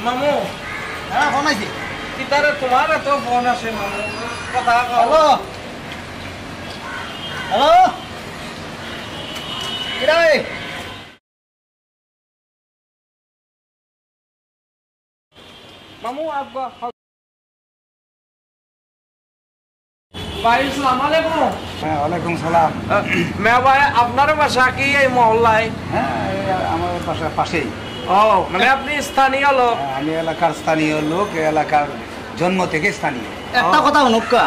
মামু হ্যাঁ ফোন আইছি কিতারে তোমার এত ফোন আসে মামু কথা হ্যালো হ্যালো কিরে मामू आपका भाई अस्सलाम वालेकुम। হ্যাঁ ওয়ালাইকুম সালাম। मैं भाई আপনার বাসা কি এই মহল্লায়? হ্যাঁ আমার বাসার পাশেই। ও মানে আপনি স্থানীয় লোক? আমি এলাকার স্থানীয় লোক, এলাকার জন্ম থেকে স্থানীয়। একটা কথা অনুকা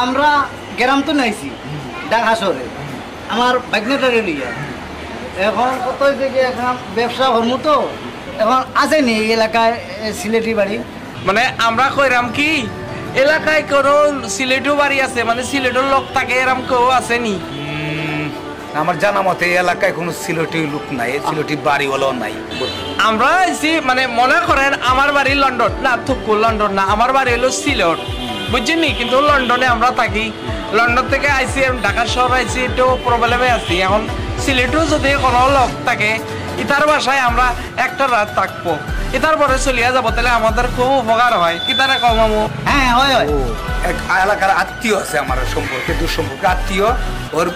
আমরা গ্রাম তো নাইছি ঢাকা শহরে আমার ভাগ্নেটারে লইয়া এখন কত থেকে এখন ব্যবসা করমু তো এখন আসেনি এই এলাকায় সিলেটি বাড়ি মানে আমরা কইরাম কি এলাকায় কোনো সিলেটও বাড়ি আছে মানে সিলেটের লোক থাকে এরম কেউ আসেনি? আমার জানা মতে এই এলাকায় কোনো সিলেটি লোক নাই, সিলেটি বাড়িওয়ালাও নাই। আমরা আইছি মানে মনে করেন আমার বাড়ি লন্ডন না, থুকু লন্ডন না, আমার বাড়ি হলো সিলেট বুঝছেন, কিন্তু লন্ডনে আমরা থাকি। লন্ডন থেকে আইসি ঢাকা শহর আইসি একটু প্রবলেমে আছি। এখন সিলেটেও যদি কোনো লোক থাকে ইতার বাসায় আমরা একটা রাত থাকবো, ইতার পরে চলিয়া যাবো, তাহলে আমাদের খুব উপকার হয়। কিতারে কম মামু? হ্যাঁ হয় হয়। এক এলাকার আত্মীয় আছে আমার সম্পর্কে, দূর সম্পর্কে আত্মীয়, ওর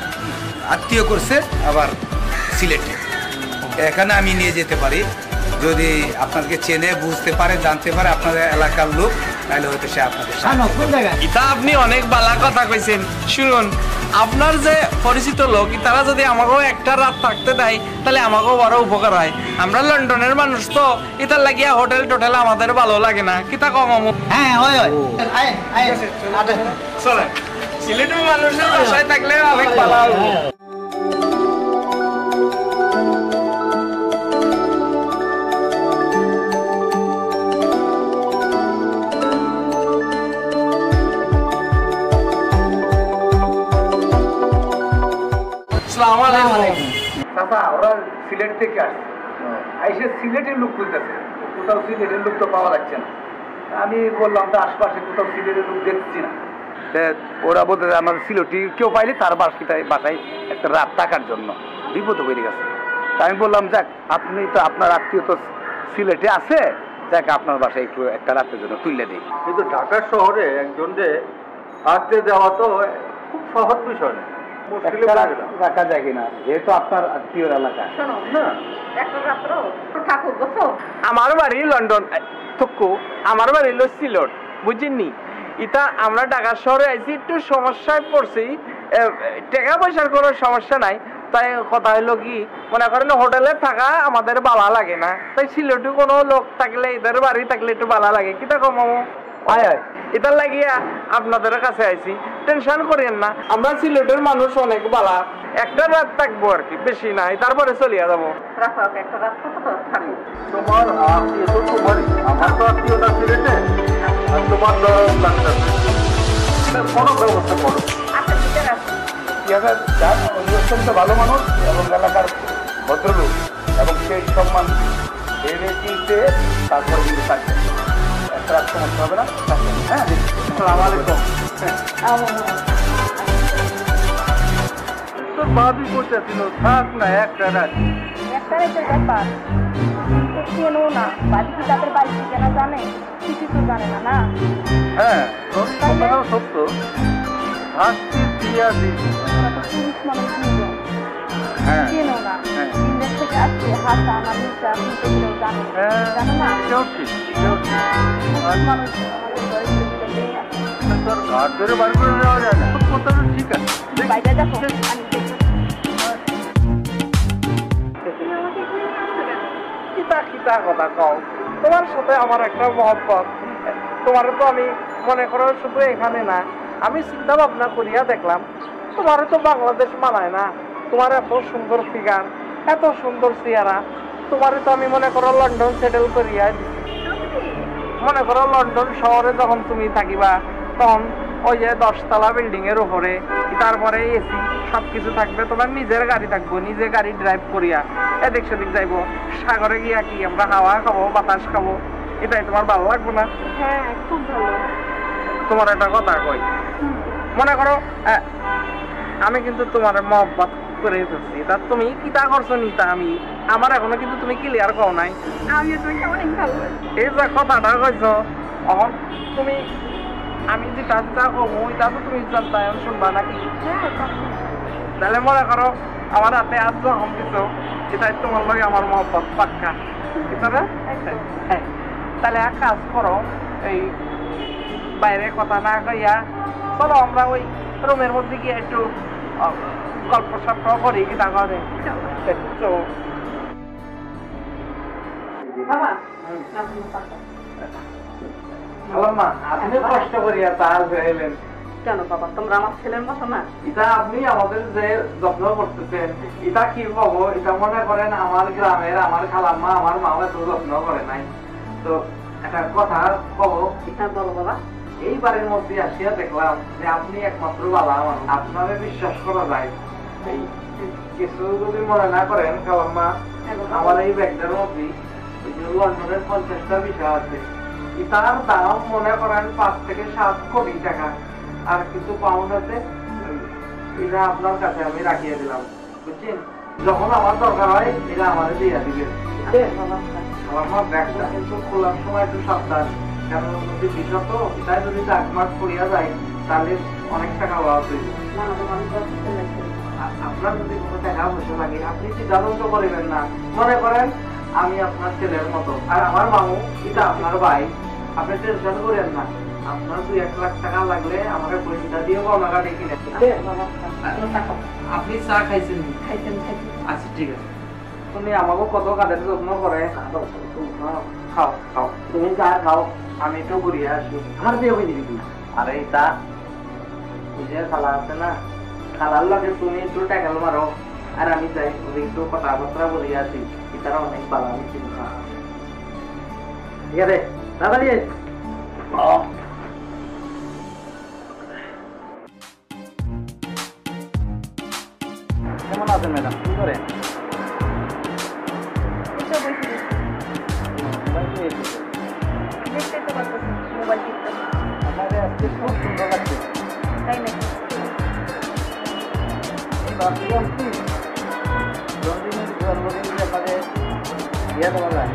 আত্মীয় করছে আবার সিলেটে। এখানে আমি নিয়ে যেতে পারি, যদি আপনাকে চেনে বুঝতে পারে জানতে পারে আপনাদের এলাকার লোক, তাহলে হয়তো সে আপনাদের ইতা আপনি অনেক বালা কথা কইছেন। শুনুন, আপনার যে পরিচিত লোক তারা যদি আমাকেও একটা রাত থাকতে দেয় তাহলে আমাকেও বড় উপকার হয়। আমরা লন্ডনের মানুষ তো ইতার লাগিয়া হোটেল টোটেল আমাদের ভালো লাগে না। কিতা কম আমু? হ্যাঁ হয় হয়। চলে সিলেটের মানুষের বাসায় থাকলে অনেক ভালো হবে। ওরা সিলেট থেকে আসছে, আইসে সিলেটের লোক খুঁজতেছে, কোথাও সিলেটের লোক তো পাওয়া যাচ্ছে না। আমি বললাম তো আশপাশে কোথাও সিলেটের লোক দেখছি না। ওরা বলতে আমার সিলেটি কেউ পাইলে তার বাসায় একটা রাত থাকার জন্য বিপদ হয়ে গেছে। তা আমি বললাম যাক আপনি তো আপনার আত্মীয় তো সিলেটে আছে, যাক আপনার বাসায় একটু একটা রাতের জন্য তুলে দিই। কিন্তু ঢাকা শহরে একজনকে আসতে দেওয়া তো খুব সহজ বিষয় না, রাখা যায় কিনা, যেহেতু আপনার আত্মীয় এলাকা। আমার বাড়ি লন্ডন থুকু, আমার বাড়ি হলো সিলেট বুঝিনি। ইতা আমরা ঢাকা শহরে আইছি, একটু সমস্যায় পড়ছি, টাকা পয়সার কোনো সমস্যা নাই। তাই কথা হলো কি মনে করেন হোটেলে থাকা আমাদের ভালো লাগে না, তাই সিলেটে কোনো লোক থাকলে এদের বাড়ি থাকলে একটু ভালো লাগে। কিতা কম মামু? এটার লাগিয়া আপনাদের কাছে আইছি, টেনশন করেন না, আমরা সিলেটের মানুষ অনেক ভালো। একটা রাত থাকবো আর কি, বেশি নাই, তারপরে চলিয়া যাবো। তোমার আত্মীয় তো তোমারই, আমার তো আত্মীয়তা সিলেটে, আর তোমার কোনো ব্যবস্থা করো। অত্যন্ত ভালো মানুষ এবং এলাকার ভদ্রলোক, এবং সেই সম্মান চিনতে তারপরে কিন্তু থাকবে, একটা রাত সমস্যা হবে না। হ্যাঁ আসসালামু আলাইকুম। তোর ভাবি করতেছিল থাক না একটা রাত। একটা রাতের ব্যাপার কেনো না, বাড়ি কি তাদের বাড়িতে কেনা জানে? কিছু তো জানে না না। হ্যাঁ তোর কথাটাও সত্য, থাকতে দিয়া দিই। পুরুষ মানুষ নিজন হ্যাঁ কেনো না, ইংরেজ থেকে আসছে হাসা না মিশা কিন্তু কেউ জানে জানো না। কেউ ঠিক, কেউ ঠিক। মানুষ আমাদের বয়সে দিলে তোর ঘর ধরে বার করে নেওয়া যায় না, তোর কথাটা ঠিক আছে। বাইরে দেখো আমি কিতা কিতা কথা কও, তোমার সাথে আমার একটা মহব্বত। তোমার তো আমি মনে করো শুধু এখানে না, আমি চিন্তা ভাবনা করিয়া দেখলাম তোমার তো বাংলাদেশ মানায় না। তোমার এত সুন্দর ফিগার, এত সুন্দর চেহারা, তোমার তো আমি মনে করো লন্ডন সেটেল করিয়া মনে করো লন্ডন শহরে যখন তুমি থাকিবা তখন ওই যে 10 তলা বিল্ডিং এর উপরে, তারপরে এসি সবকিছু থাকবে, তোমার নিজের গাড়ি থাকবো, নিজে গাড়ি ড্রাইভ করিয়া এদিক সেদিক যাইবো, সাগরে গিয়া কি আমরা হাওয়া খাবো, বাতাস খাবো, এটাই তোমার ভালো লাগবো না? হ্যাঁ খুব ভালো। তোমার একটা কথা কই, মনে করো আমি কিন্তু তোমার মহব্বত করে ফেলছি। তা তুমি কিতা করছো নিতা আমি আমার এখনো কিন্তু তুমি ক্লিয়ার কও নাই। আমি তোমাকে অনেক ভালোবাসি। এই যে কথাটা কইছো এখন তুমি আমি যেটা যেটা কব ওইটা তো তুমি জানতা এখন শুনবা নাকি? হ্যাঁ, তাহলে মনে করো আমার হাতে আজ যখন দিছো এটাই তোমার লগে আমার মহব্বত পাক্কা, ঠিক না? হ্যাঁ, তাহলে এক কাজ করো, এই বাইরে কথা না কইয়া চলো আমরা ওই রুমের মধ্যে গিয়ে একটু গল্প সল্প করি, কি তা করে তো ভালো মা আপনি কষ্ট করিয়া তার হইলেন কেন বাবা, তোমরা আমার ছেলের মতো না? এটা আপনি আমাদের যে যত্ন করতেছেন এটা কি কব, এটা মনে করেন আমার গ্রামের আমার খালাম্মা আমার মা এত যত্ন করে নাই। তো একটা কথা কব, হ্যাঁ বলো বাবা। এইবারের মধ্যে আসিয়া দেখলাম যে আপনি একমাত্র বাবা আমার, আপনারে বিশ্বাস করা যায়। এই কিছু যদি মনে না করেন খালাম্মা, আমার এই ব্যাগটার মধ্যে ওই যে লন্ডনের 50টা বিষয় আছে, এটার দাম মনে করেন 5 থেকে 7 কোটি টাকা, আর কিছু পাউন্ড আছে, এটা আপনার কাছে আমি রাখিয়ে দিলাম, বুঝছেন? যখন আমার দরকার হয় এটা আমার দিয়ে দিবেন। আমার ব্যাগটা কিন্তু খোলার সময় একটু সাবধান, কারণ যদি বিশত এটাই যদি ডাকমার্ক করিয়া যায় তাহলে অনেক টাকা লস হইব। আপনার যদি কোনো টাকা পয়সা লাগে আপনি চিন্তা করিবেন না, মনে করেন আমি আপনার ছেলের মতো, আর আমার মামু এটা আপনার ভাই, আপনি টেনশন করেন না। আপনার 2-1 লাখ টাকা লাগলে আমাকে পয়সা দিয়ে গয়না ডেকে নেন। আপনি চা খাইছেন? আচ্ছা ঠিক আছে। তুমি আমাকে কত কাদের যত্ন করে, খাও খাও, তুমি চা খাও, আমি একটু ঘুরিয়ে আসি। আর দিয়ে হয়ে দিবি? আরে তা বুঝে খালা আছে না, খালার লাগে তুমি একটু টাকাল মারো আর আমি যাই একটু কথাবার্তা বলিয়ে আসি, এটারা অনেক ভালো আমি চিন্তা। ঠিক আছে দাদা দিয়ে কেমন আছেন ম্যাডাম? কি করেন? দেখতেই তো পারতেছি মোবাইল টিপতে। আমাদের আজকে খুব সুন্দর লাগছে। তাই নাকি? এই ভাবছিলাম কি জন্মদিনের জন্মদিন ব্যাপারে দিয়ে দেওয়া যায়,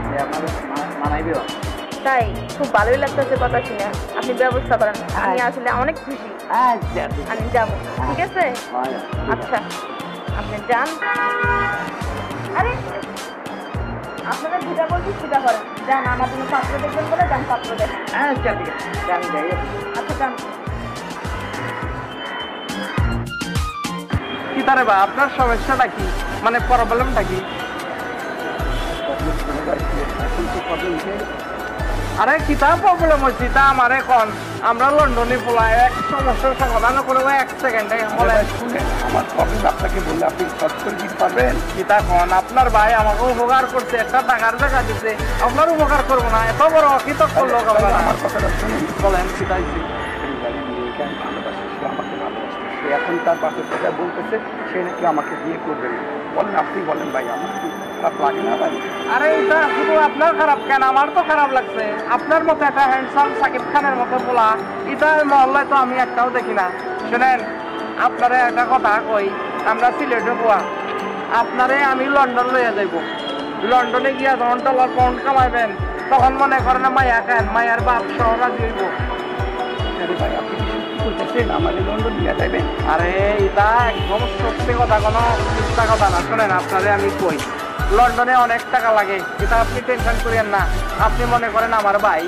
যে আপনার মানাইবে। তাই খুব ভালোই লাগতেছে কথা শুনে। আপনি ব্যবস্থা করেন, আমি আসলে অনেক খুশি। আচ্ছা আমি যাবো, ঠিক আছে? আচ্ছা আপনি যান। আরে আপনারা যেটা বলছি সেটা করেন, যান। আমার জন্য পাত্র দেখবেন বলে যান, পাত্র দেখেন। আচ্ছা ঠিক আছে, আমি যাই। আচ্ছা যান। কি তারে বা আপনার সমস্যাটা কি, মানে প্রবলেমটা কি? আরে কি তা প্রবলেম হচ্ছে তা আমার এখন আমরা লন্ডনে পোলায় এক সমস্যার সমাধান করে 1 সেকেন্ডে বলে আমার প্রবলেম আপনাকে বললে আপনি সলভ করে দিতে পারবেন? কি তা কোন আপনার ভাই আমাকে উপকার করছে, একটা টাকার জায়গা দিচ্ছে, আপনার উপকার করবো না? এত বড় অকৃতজ্ঞ লোক আপনারা। আমার কথাটা শুনুন, বলেন কি তাইছি? মেয়েকে আমি ভালোবাসি, সে আমাকে ভালোবাসে, সে এখন তার বাপের কথা বলতেছে সে নাকি আমাকে বিয়ে করবে না। বলেন, আপনি বলেন ভাই, আমার কি খারাপ লাগে না ভাই? আরে এটা শুধু আপনার খারাপ কেন, আমার তো খারাপ লাগছে। আপনার মতো একটা হ্যান্ডসাম সাকিব খানের মতো বলা, এটা মহল্লায় তো আমি একটাও দেখি না। শুনেন আপনারে একটা কথা কই, আমরা সিলেটে পোয়া, আপনারে আমি লন্ডন লইয়া যাইব। লন্ডনে গিয়া যখন ডলার পাউন্ড কামাইবেন তখন মনে করেন মাইয়া খান, মাইয়ার বাপ সহ রাজি হইব। আরে ভাই, আপনি কি সত্যি বলতেছেন আমাদের লন্ডন নিয়ে যাবেন? আরে এটা একদম সত্যি কথা, কোনো মিথ্যা কথা না। শোনেন আপনারে আমি কই, লন্ডনে অনেক টাকা লাগে, এটা আপনি টেনশন করেন না। আপনি মনে করেন আমার ভাই,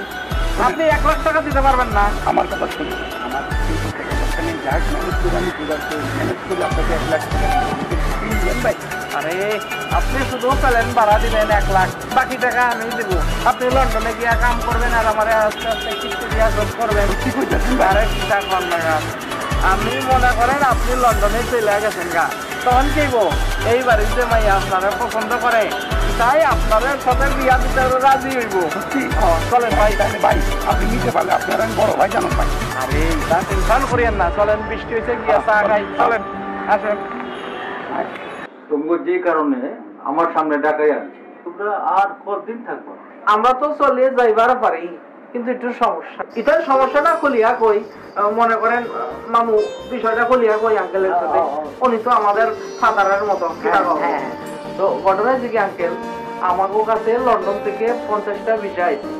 আপনি 1 লাখ টাকা দিতে পারবেন না? আমার কথা শুনুন, আমার কিন্তু টাকা দরকার নেই, যাক ম্যানেজ করে আমি ম্যানেজ করে আপনাকে 1 লাখ টাকা দিবেন ভাই। আরে আপনি শুধু প্লেন ভাড়া দিবেন 1 লাখ, বাকি টাকা আমি দিব। আপনি লন্ডনে গিয়া কাম করবেন আর আমার আস্তে আস্তে কিস্তি দিয়া জব করবেন। কি কইতেছেন ভাই? আরে কিটা কর লাগা, আমি মনে করেন আপনি লন্ডনে চলে গেছেন গা, তখন কেব এই বাড়িতে মাইয়া আপনারা পছন্দ করে, তাই আপনাদের সাথে বিয়া দিতে রাজি হইব। সত্যি? চলেন ভাই। তাহলে ভাই আপনি নিতে পারলে আপনার আমি বড় ভাই জানো ভাই। আরে তা টেনশন করিয়েন না, চলেন বৃষ্টি হয়েছে গিয়া চা খাই, চলেন আসেন। তোমরা যে কারণে আমার সামনে ডাকাই আনছো, তোমরা আর কতদিন থাকবো? আমরা তো চলে যাইবার পারি, কিন্তু একটু সমস্যা। এটার সমস্যাটা খুলিয়া কই, মনে করেন মামু বিষয়টা বলিয়া কই আঙ্কেলের সাথে, উনি তো আমাদের ফাদারের মতো। তো ঘটনা যে কি আঙ্কেল, আমাদের কাছে লন্ডন থেকে 50টা ভিসা আইছে।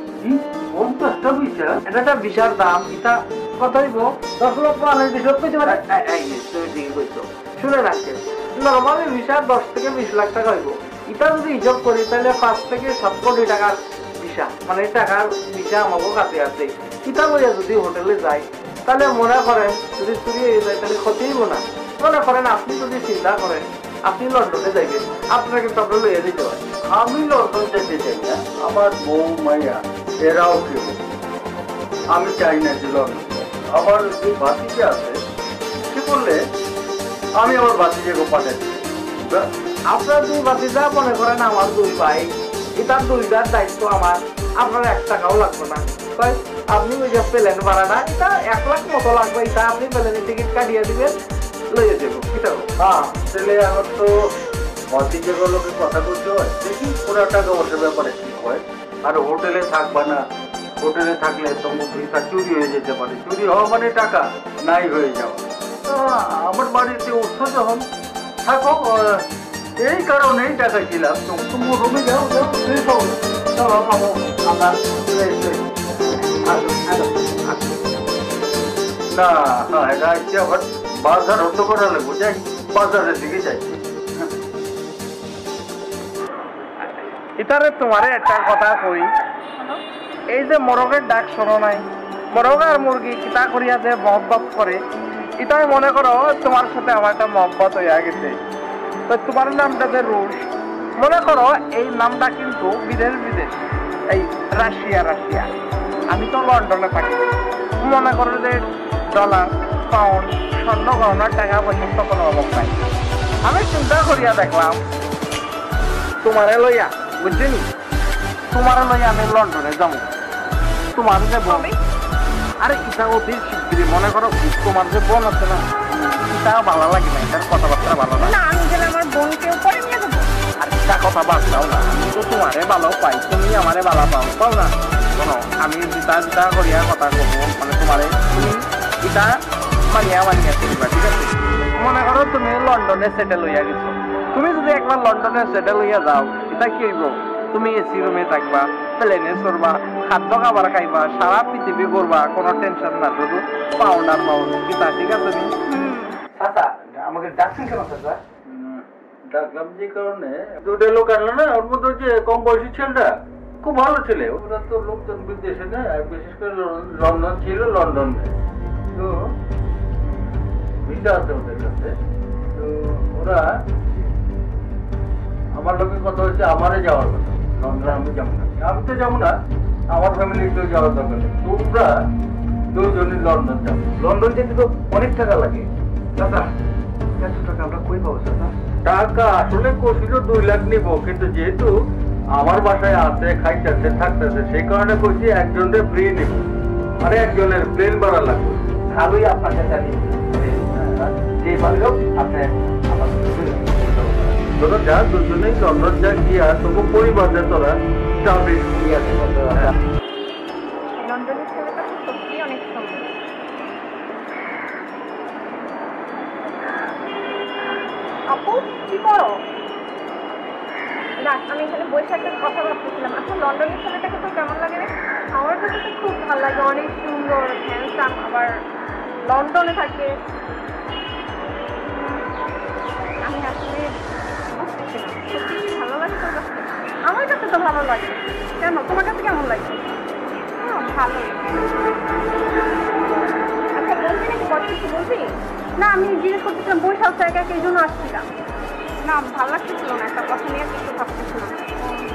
50টা ভিসা? এটা একটা ভিসার দাম এটা কত হইব? 10 লক্ষ আনের বিষয় পেতে পারে। তুমি ঠিকই কইছো। শুনেন আঙ্কেল, নর্মালি ভিসা 10 থেকে 20 লাখ টাকা হইব। এটা যদি হিসাব করি তাহলে 5 থেকে 7 কোটি টাকার ভিসা, মানে টাকার ভিসা আমাদের কাছে আছে। এটা লইয়া যদি হোটেলে যাই তাহলে মনে করেন যদি চুরি হয়ে যায় তাহলে ক্ষতি হইব না। মনে করেন আপনি যদি চিন্তা করেন আপনি লন্ডনে যাইবেন, আপনাকে কিন্তু আপনার লইয়া দিতে হয়। আমি লন্ডন যেতে চাই না, আমার বউ মাইয়া এরাও কেউ, আমি চাই না যে লন্ডন। আমার যে ভাতিজা আছে সে বললে আমি আমার ভাতিজাকে পাঠাচ্ছি। আপনার 2 ভাতিজা মনে করেন আমার 2 ভাই, এটার 2টার দায়িত্ব আমার, আপনার 1 টাকাও লাগবে না। তাই আপনি ওই যে প্লেন ভাড়াটা এটা 1 লাখ মতো লাগবে, এটা আপনি প্লেনের টিকিট কাটিয়ে দিবেন, লইয়ে যাবো। এটা হ্যাঁ, তাহলে আমার তো ভাতিজাগুলোকে কথা বলতে হয়, দেখি পুরো টাকা ওটার ব্যাপারে কি হয়। আর হোটেলে থাকবা না, হোটেলে থাকলে তো ভিসা চুরি হয়ে যেতে পারে, চুরি হওয়া মানে টাকা নাই হয়ে যাওয়া। তো আমার বাড়িতে উঠছো যখন থাকো, এই কারণেই টাকা ছিলাম। তুমি রুমে যাও, যাও, এই সব চলো মামু, আমরা না এটা হচ্ছে আবার বাজার হতো করালে বুঝাই, বাজারের দিকে যাই। এটারে তোমারে একটা কথা কই, এই যে মোরগের ডাক শোনো নাই, মোরগ আর মুরগি কিতা করিয়া যে মহব্বত করে, এটাই মনে করো তোমার সাথে আমার একটা মহব্বত হইয়া গেছে। তো তোমার নামটা যে রুশ, মনে করো এই নামটা কিন্তু বিদেশ, এই রাশিয়া। আমি তো লন্ডনে থাকি, মনে করো যে ডলার, পাউন্ড, স্বর্ণ গহনার টাকা পর্যন্ত কোনো অভাব নাই। আমি চিন্তা করিয়া দেখলাম তোমারে লইয়া, বুঝছেন, তোমার লইয়া আমি লন্ডনে যাবো। তোমার যে বোন, আরে ইটা অতি শিগগিরি, মনে করো তোমার যে বোন আছে না, ইটা ভালো লাগে না, এটার কথাবার্তা ভালো না। না আমি গেলে আমার বোনকে উপরে নিয়ে যাবো। আর ইটা কথাবার্তাও না, আমি তো তোমারে ভালো পাই, তুমি আমারে ভালো পাও না। শোনো, আমি যেটা করিয়া কথা কবো, মানে তোমারে তুমি এটা মানিয়া চলিবা, ঠিক আছে? মনে করো তুমি লন্ডনে সেটেল হইয়া গেছো, তুমি যদি একবার লন্ডনে সেটেল হইয়া যাও, এটা কি হইব? তুমি এসি রুমে থাকবা, প্লেনে চড়বা, খাদ্য খাবার খাইবা, সারা পৃথিবী ঘুরবা, কোনো টেনশন না, শুধু পাউন্ড আর পাউন্ড। কিতা ঠিক আছে? তুমি চাচা আমাকে ডাকছেন কেন চাচা? ডাকলাম যে কারণে, দুটো লোক আনলো না, ওর মধ্যে যে কম বয়সী ছেলেটা খুব ভালো ছেলে, ওরা তো লোকজন বিদেশে না, বিশেষ করে লন্ডন ছিল, লন্ডনে তো ভিসা আছে ওদের কাছে। তো ওরা আমার লোকের কথা হচ্ছে আমারে যাওয়ার কথা, লন্ডনে আমি যাবো না, আমি তো যাবো না, আমার ফ্যামিলির কেউ যাওয়ার দরকার নেই, তোমরা দুজনই লন্ডন যাবো। লন্ডন যেতে তো অনেক টাকা লাগে চাচা, এত টাকা আমরা কই পাবো চাচা? টাকা আসলে কোশিল 2 লাখ নিবো, কিন্তু যেহেতু আমার বাসায় আছে, খাইতেছে, থাকতেছে, সেই কারণে কইছি একজনের ফ্রি নিব, আর একজনের প্লেন ভাড়া লাগবে। ভালোই আপনাকে জানি যে ভালো আপনি আমার তোরা যা, দুজনেই লন্ডন যা, গিয়া তবু পরিবারে তোরা যাবি। লন্ডনের ছেলেটা তো সত্যিই অনেক সুন্দর। আপু কি করো? রাখ, আমি এখানে বসে একটা কথা ভাবতেছিলাম। আচ্ছা লন্ডনের ছেলেটাকে তো কেমন লাগে রে? আমার কাছে তো খুব ভালো লাগে, অনেক সুন্দর, হ্যান্ডসাম, আবার লন্ডনে থাকে। আমি আসলে বুঝতেছি না, সত্যি কি ভালো লাগে তোর কাছে? আমার কাছে তো ভালো লাগে। কেন, তোমার কাছে কেমন লাগে? ভালো। আচ্ছা বলবি নাকি, বড় কিছু বলবি? না আমি জিজ্ঞেস করতেছিলাম, বই সব জায়গায় এই জন্য আসছিলাম। না ভালো লাগতেছিল না, একটা কথা নিয়ে কিছু ভাবতেছিলাম।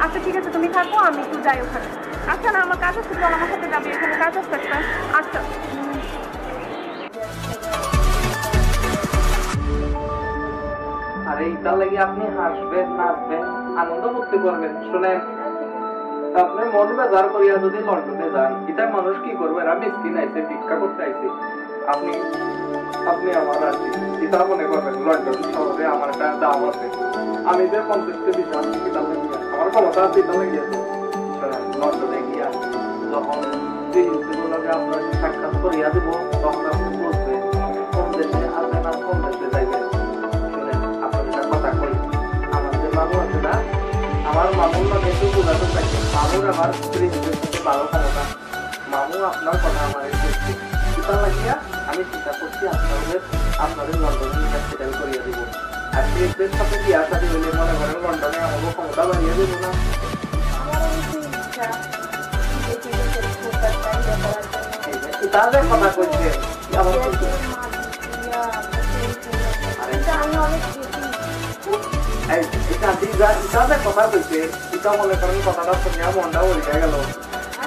আচ্ছা ঠিক আছে, তুমি থাকো, আমি একটু যাই ওখানে। আচ্ছা না আমার কাজ আছে, চল আমার সাথে যাবি, এখানে কাজ আছে একটা। আচ্ছা আরে ইটার লাগি আপনি হাসবেন, নাচবেন, আনন্দ করতে করবেন। শুনেন, আপনি মন বেজার করিয়া যদি লন্ডনে যান, এটা মানুষ কি করবে? এরা মিসকিন আইছে, ভিক্ষা করতে আইছে। আপনি আমার আছি, এটা মনে করবেন লন্ডন শহরে আমার একটা দাম আছে। আমি যে 50টা ভিসা এটা লাগিয়া, আমার ক্ষমতা আছে, এটা লাগিয়েছে। লন্ডনে গিয়া যখন আপনার সাক্ষাৎ করিয়া দেবো, তখন আমার মামুর লগে একটু যোগাযোগ রাখি। মামুর আমার প্রিন্সিপের সাথে ভালো ক্ষমতা। মামু আপনার কথা আমার দেখছি, চিন্তা লাগিয়া আমি চিন্তা করছি আপনাদের লন্ডনে সেটেল করিয়ে দিব। আর প্রিন্সের সাথে বিয়ার সাথে হইলে মনে করেন লন্ডনে আমাকে ক্ষমতা বাড়িয়ে দেবো না। তাদের কথা কইছে আমার কথা কইছে, এটা মনে করেন কথাটা শুনিয়া মনটা উল্টে গেল।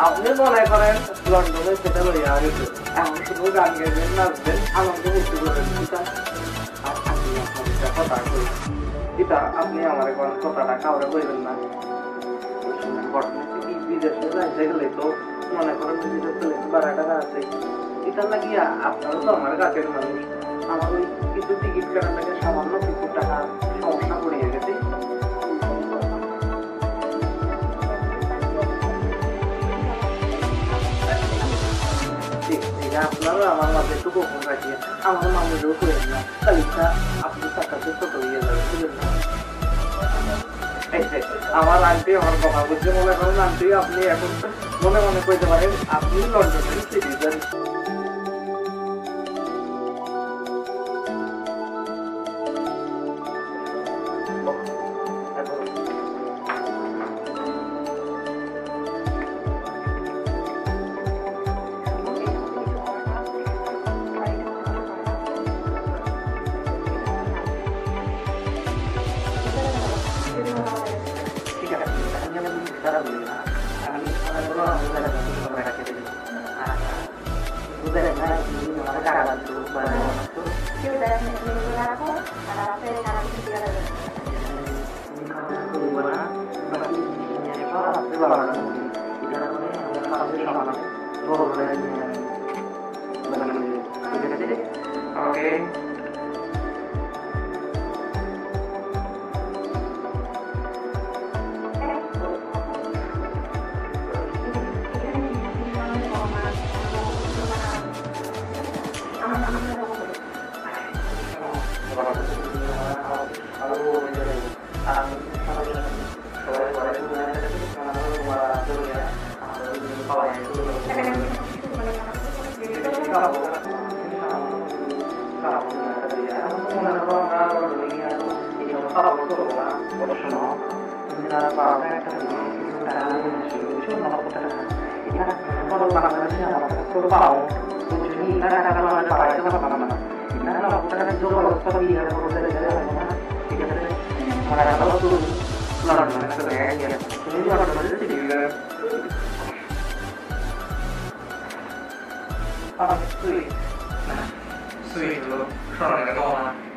আপনি মনে করেন লন্ডনে সেটা লইয়া গেছে, এখন শুধু গান গাইবেন, নাচবেন, আনন্দ মুক্তি করবেন। আর আমি আপনার কথা কই, এটা আপনি আমার কথাটা কাউরে কইবেন না। বিদেশে যাইতে গেলে তো মনে করেন বাড়া টাকা আছে, এটা লাগিয়া আপনারও তো আমার কাছের মানুষ। আমার ওই কিছু টিকিট কাটার লাগে সামান্য কিছু টাকা সমস্যা পড়িয়ে গেছে। আপনারা আমার মাঝে একটু গোপন রাখিয়ে আমার মামুদেরও করেন না, তালিকা আপনি টাকাতে ছোট হয়ে যাবে, বুঝলেন না? আমার আন্টি আমার কথা বুঝতে মনে করেন আন্টি আপনি এখন মনে মনে করতে পারেন আপনি লন্ডনের সিটিজেন।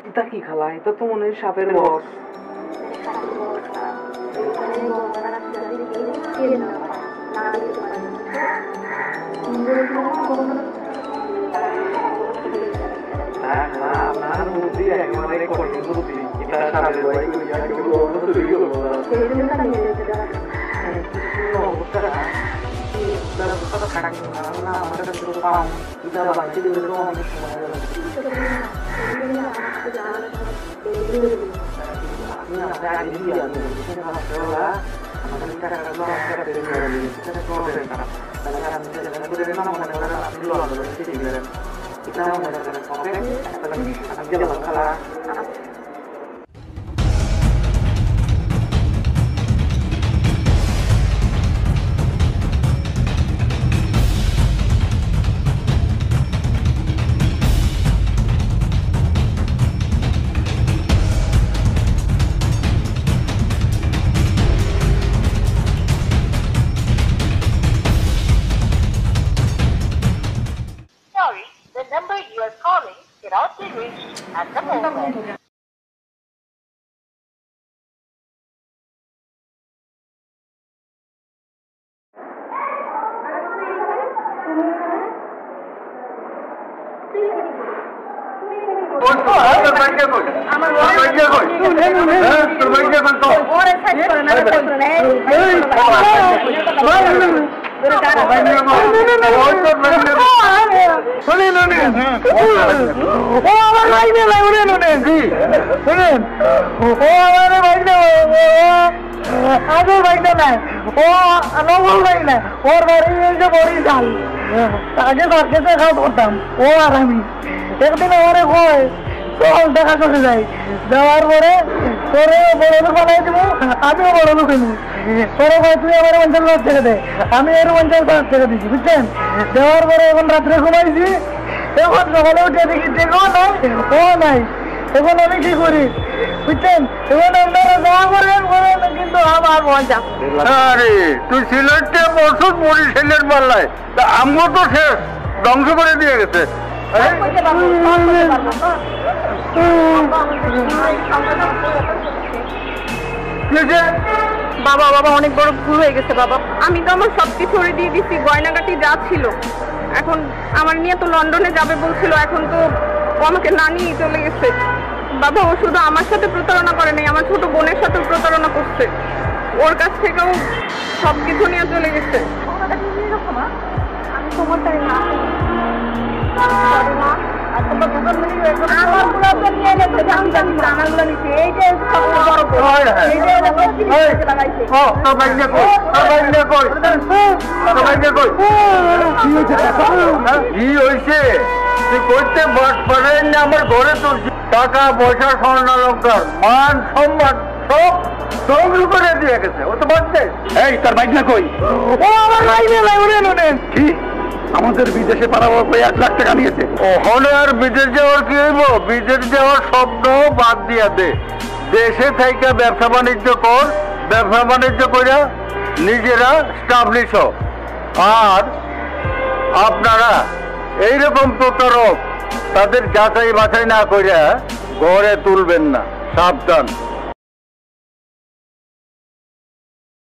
এটা কি খালা? এটা তো মনে হয় সাপের বস। আপনার বুদ্ধি একেবারে কঠিন বুদ্ধি। এটা সাপের বই করিয়া কেউ চুরি করবো না। আগে ভাইটা নাই ও নবল ভাই না ওর বাড়ি এসে বড়ি ডাল আগে তাকে দেখা করতাম ও আর আমি একদিন আমারে কয় চল দেখা করে যাই যাওয়ার পরে তোরে বড় লোক বানাই দেবো আমিও বড় লোক হইব তোরে ভাই তুই আমার 50,000 টাকা দে আমি এর 50,000 টাকা দিচ্ছি বুঝছেন দেওয়ার পরে এখন রাত্রে ঘুমাইছি এখন সকালে উঠে দেখি দেখো নাই ও নাই এখন আমি কি করি বুঝছেন এখন আপনারা যা করেন করেন কিন্তু আমার মজা আরে তুই সিলেটে বছর বরিশালের পাল্লায় তা আমগো তো শেষ ধ্বংস করে দিয়ে গেছে। বাবা বাবা অনেক বড় ভুল হয়ে গেছে বাবা আমি তো আমার সব কিছু ওরে দিয়ে দিচ্ছি গয়নাগাটি যা ছিল এখন আমার নিয়ে তো লন্ডনে যাবে বলছিল এখন তো ও আমাকে না নিয়ে চলে গেছে বাবা ও শুধু আমার সাথে প্রতারণা করে নাই আমার ছোট বোনের সাথে প্রতারণা করছে ওর কাছ থেকেও সব কিছু নিয়ে চলে গেছে আমি তোমার তাই না কি হয়েছে তুই করতে পারেন না আমার ঘরে তো টাকা পয়সা স্বর্ণালঙ্কার মান সম্মান সব ধ্বংস করে দিয়ে গেছে ও তো বাচ্চা এই তার বাইক না কই ও আমার লাইনে লাইনে কি আমাদের বিদেশে পাঠাবো 1 লাখ টাকা নিয়েছে ওখানে আর বিদেশ যাওয়ার কি হইব বিদেশ যাওয়ার শব্দ বাদ দিয়া দে দেশে থেকে ব্যবসা বাণিজ্য কর ব্যবসা বাণিজ্য করে নিজেরা স্টাবলিশ হোক আর আপনারা এইরকম প্রতারক তাদের যাচাই বাছাই না করে ঘরে তুলবেন না সাবধান